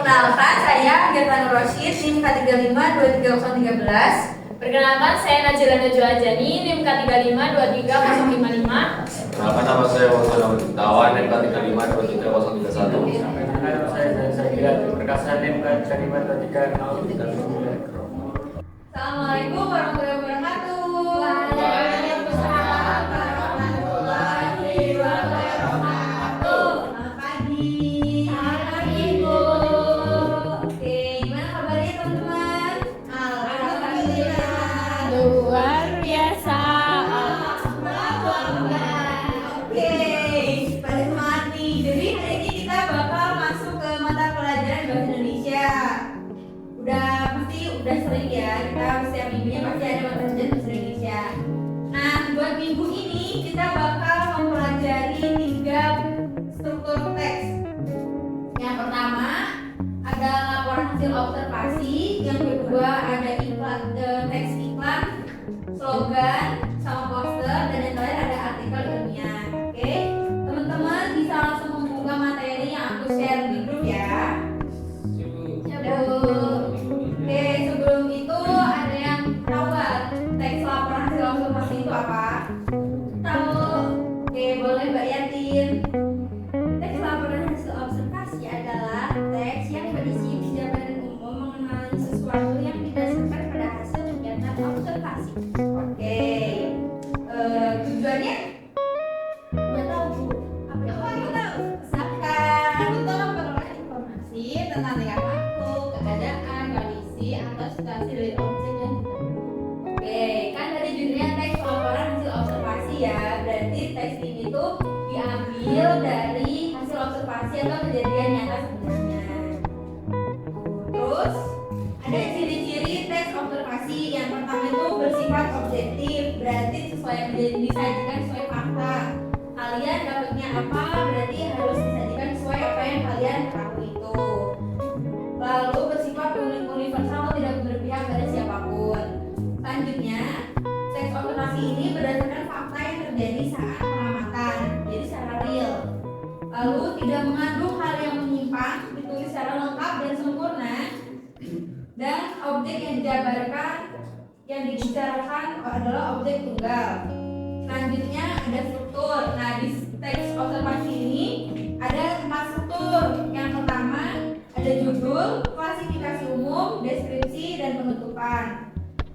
Perkenalkan, saya Gerta Nur Rosyid, NIM K35230313. Perkenalkan, saya Najila Najwa Ajani, NIM K35233055. Perkenalkan, nama saya Wawan Ahmad Tawan, NIM K35233031. Perkenalkan, saya Gila Perkasa, NIM K35233039. Assalamualaikum warahmatullahi wabarakatuh. Waalaikumsalam warahmatullahi wabarakatuh. Selamat pagi. Selamat pagi, Bu. Oke, gimana kabarnya teman-teman? Alhamdulillah. Luar biasa. Oke, pada semangat nih. Jadi hari ini kita bakal masuk ke mata pelajaran bahasa Indonesia. Udah sering ya, kita setiap minggunya pasti ada mata pelajaran bahasa Indonesia. Nah, buat minggu ini kita bakal mempelajari 3 struktur teks. Yang pertama ada laporan hasil observasi, yang kedua ada teks iklan, slogan, sama poster, dan yang terakhir ada artikel ilmiah. Oke, teman-teman bisa langsung membuka materi yang aku share di grup ya. Oke, sebelum itu ada yang tahu nggak teks laporan hasil observasi itu apa? Tahu? Oke, boleh Mbak Yatin. Teks laporan hasil observasi adalah teks yang berisi gambaran umum mengenai sesuatu yang didasarkan pada hasil kegiatan observasi. Oke, tujuannya? Nggak tahu Bu, apa itu? Aku tahu. Silakan. Untuk memperoleh informasi tentang tingkah laku, keadaan, kondisi, atau situasi dari objek yang diteliti. Oke, kan dari judulnya teks laporan hasil observasi ya. Berarti teks ini tuh diambil dari hasil observasi atau kejadian nyata sebenarnya. Terus ada ciri-ciri teks observasi. Yang pertama itu bersifat objektif, berarti sesuai yang disajikan sesuai fakta. Kalian dapatnya apa, berarti harus disajikan sesuai apa yang kalian ketahui itu. Lalu bersifat universal, tidak berpihak pada siapapun. Selanjutnya, teks observasi ini berdasarkan fakta yang terjadi saat pengamatan, jadi secara real. Lalu tidak mengandung hal yang menyimpang, ditulis secara lengkap dan sempurna. Dan objek yang dijabarkan, yang dibicarakan adalah objek tunggal. Selanjutnya ada struktur. Nah, di teks observasi ini ada 4 struktur. Yang pertama ada judul, klasifikasi umum, deskripsi, dan penutupan.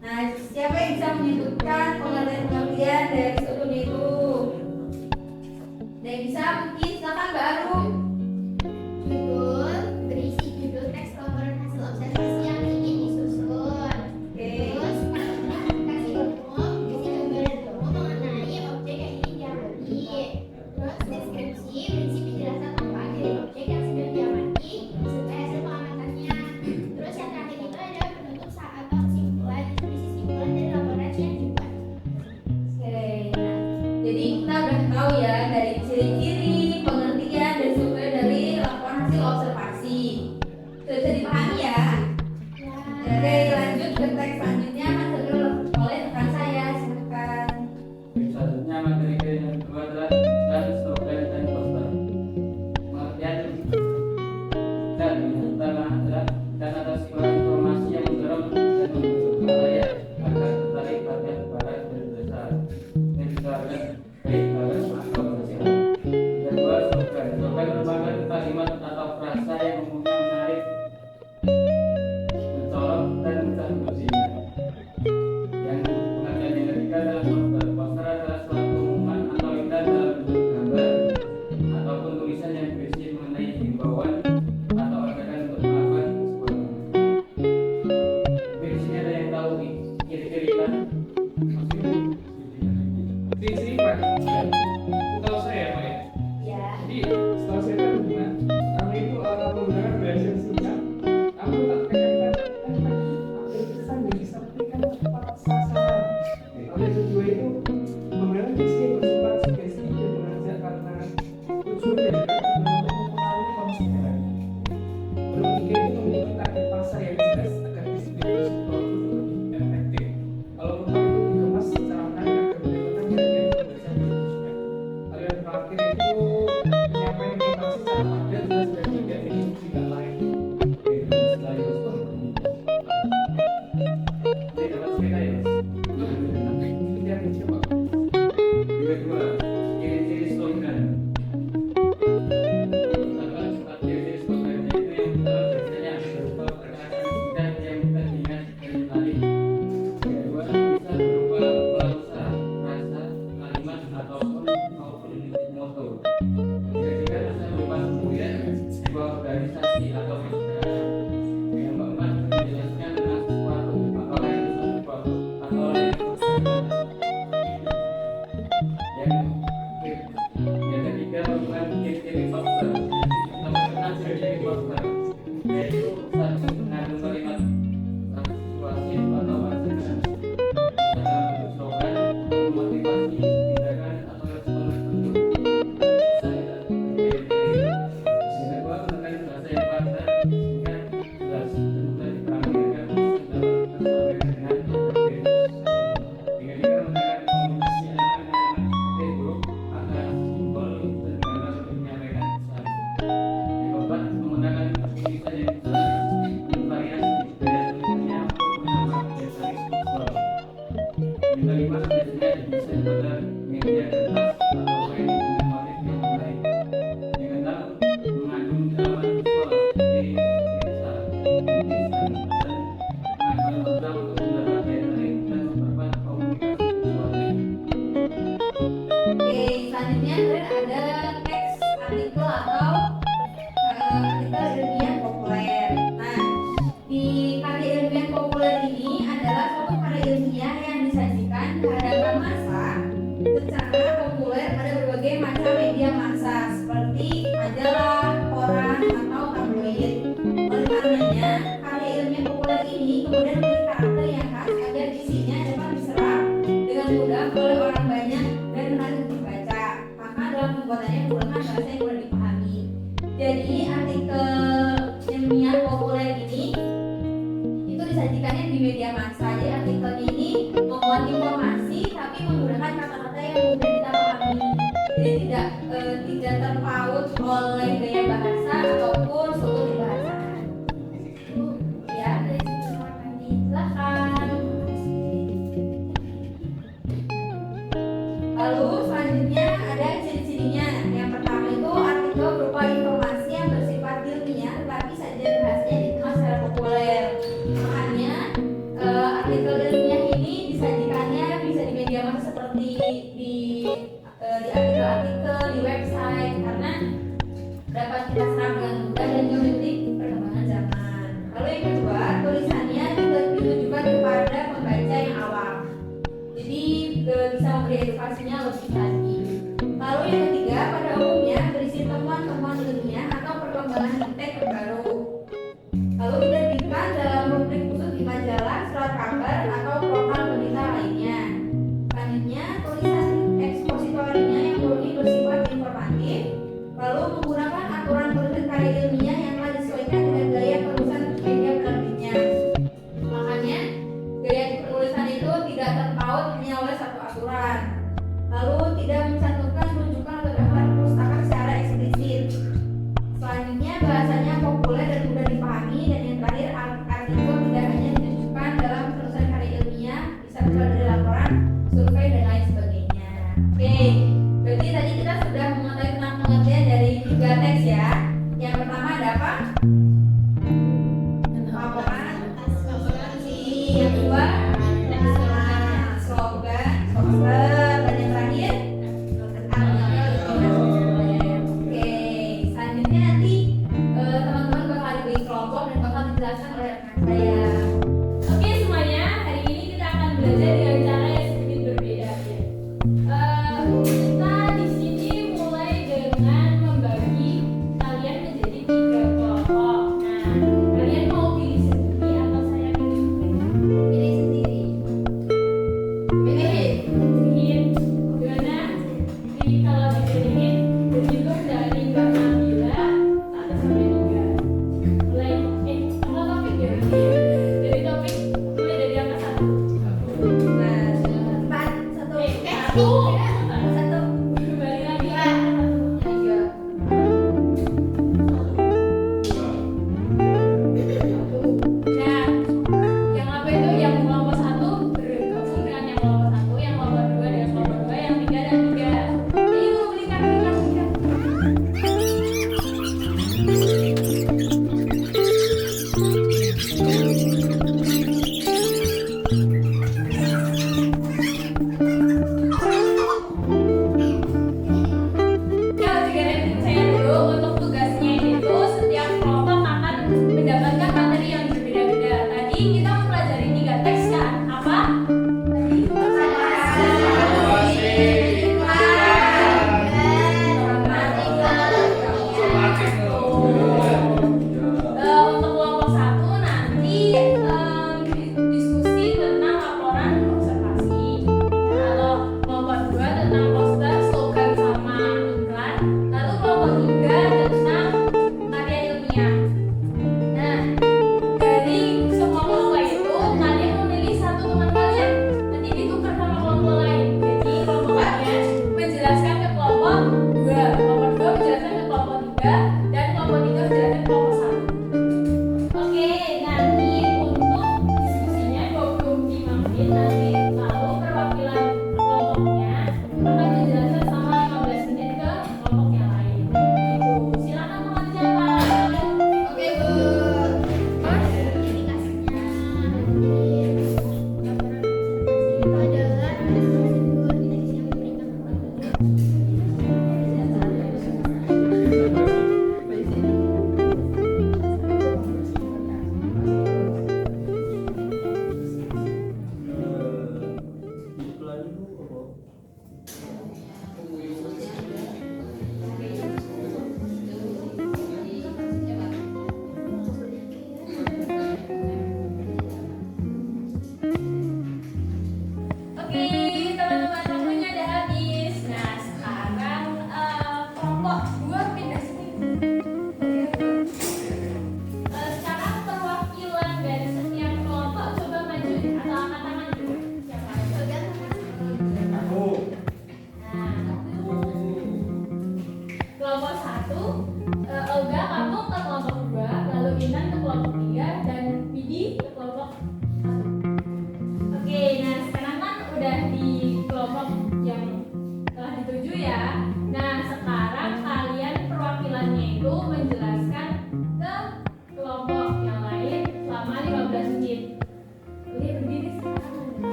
Nah, siapa yang bisa menyebutkan pengertian dari struktur itu? Ada yang bisa? Mungkin silakan Mbak Arum. Judul berisi judul teks laporan hasil observasi yang ingin disusun. Oke. Terus klasifikasi umum berisi gambaran umum mengenai objek yang ingin diamati. Terus deskripsi berisi penjelasan manfaat dari objek yang sedang diamati serta hasil pengamatannya. Terus yang terakhir itu ada penutup atau kesimpulan, berisi kesimpulan dari laporan yang dibuat. Oke, nah, jadi kita udah tahu ya dari ciri-ciri, pengertian, dan struktur dari laporan hasil observasi. Sudah bisa dipahami ya? Oke, lanjut ke teks selanjutnya. Mas Abdul, oleh rekan saya, silakan. Selanjutnya materi yang kedua adalah slogan dan poster. Pengertian dan utama adalah dan atas informasi yang mendorong dan membujuk halayak agar tertarik pada barat dan besar. Yang ditawarkan baik barat atau bersih. Kedua, slogan. Slogan merupakan kalimat atau frasa yang umumnya menarik bisa jadi variasi gaya tulisannya untuk menambah daya tarik visual. Yang kelima, biasanya didesain pada media kertas atau kain dengan motif yang menarik. Yang keenam, mengandung elemen visual seperti sketsa, lukisan, dan mengandung program untuk menambah daya tarik dan memperkuat komunikasi visualnya. Oke, selanjutnya kalian ada teks artikel atau artikel ilmiah populer.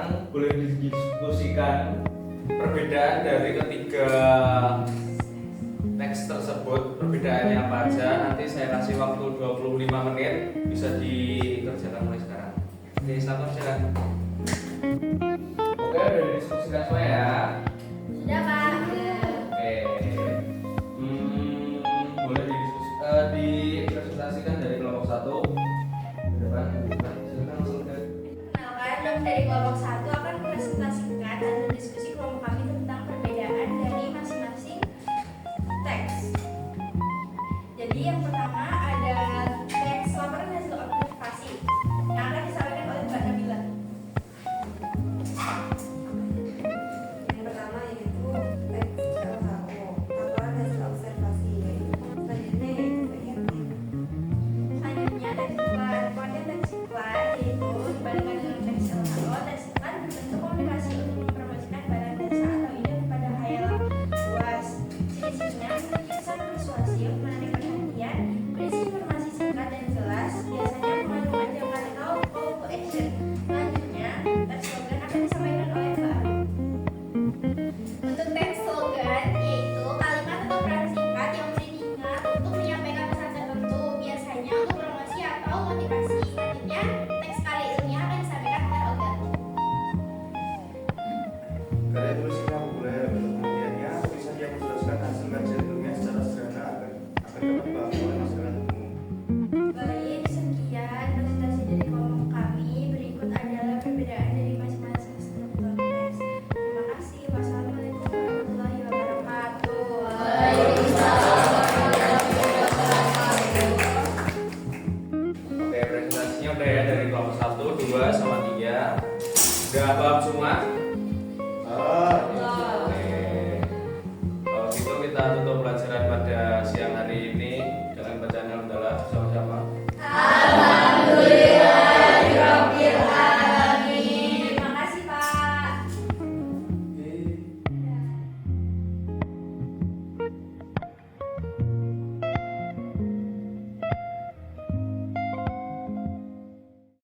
sekarang boleh didiskusikan perbedaan dari ketiga teks tersebut. Perbedaannya apa aja? Nanti saya kasih waktu 25 menit, bisa dikerjakan mulai sekarang. Oke, selamat silakan. Oke, udah didiskusikan semua ya. Sudah, Pak. Oke. Boleh dipresentasikan dari kelompok 1. Ke depan, silakan langsung ke. Kenalkan, dok dari kelompok 1 akan mempresentasikan hasil diskusi kelompok kami tentang perbedaan dari masing-masing teks. Jadi yang pertama ada teks laporan hasil observasi yang akan disampaikan oleh Mbak Nabila. Yang pertama yaitu teks L1, laporan hasil observasi. Selanjutnya yaitu bagian B. Selanjutnya teks iklan. Konten teks iklan yaitu dibandingkan dengan teks LHO, teks iklan berbentuk komunikasi untuk mempromosikan barang jasa atau ide kepada khayal luas. Ciri-cirinya memiliki kesan persuasif, menarik perhatian, berisi informasi singkat dan jelas, biasanya mengandung ajakan atau call to action. Selanjutnya, teks slogan akan disampaikan oleh Mbak Aru. Untuk teks slogan yaitu kalimat atau peran singkat yang mudah diingat untuk menyampaikan pesan tertentu, biasanya untuk promosi atau motivasi. Selanjutnya, teks karya ilmiah akan disampaikan oleh Olga. Karya tulis ini populer, penelitiannya tulisan yang menjelaskan hasil kajian ilmiah secara sederhana agar dapat dipahami oleh masyarakat umum. Baik, sekian presentasi dari kelompok kami. Berikut adalah perbedaan dari masing-masing struktur teks. Terima kasih. Wassalamualaikum warahmatullahi wabarakatuh. Oke, presentasinya udah ya dari kelompok 1, 2, sama 3. Udah paham semua? Oke. Kalau gitu kita tutup pelajaran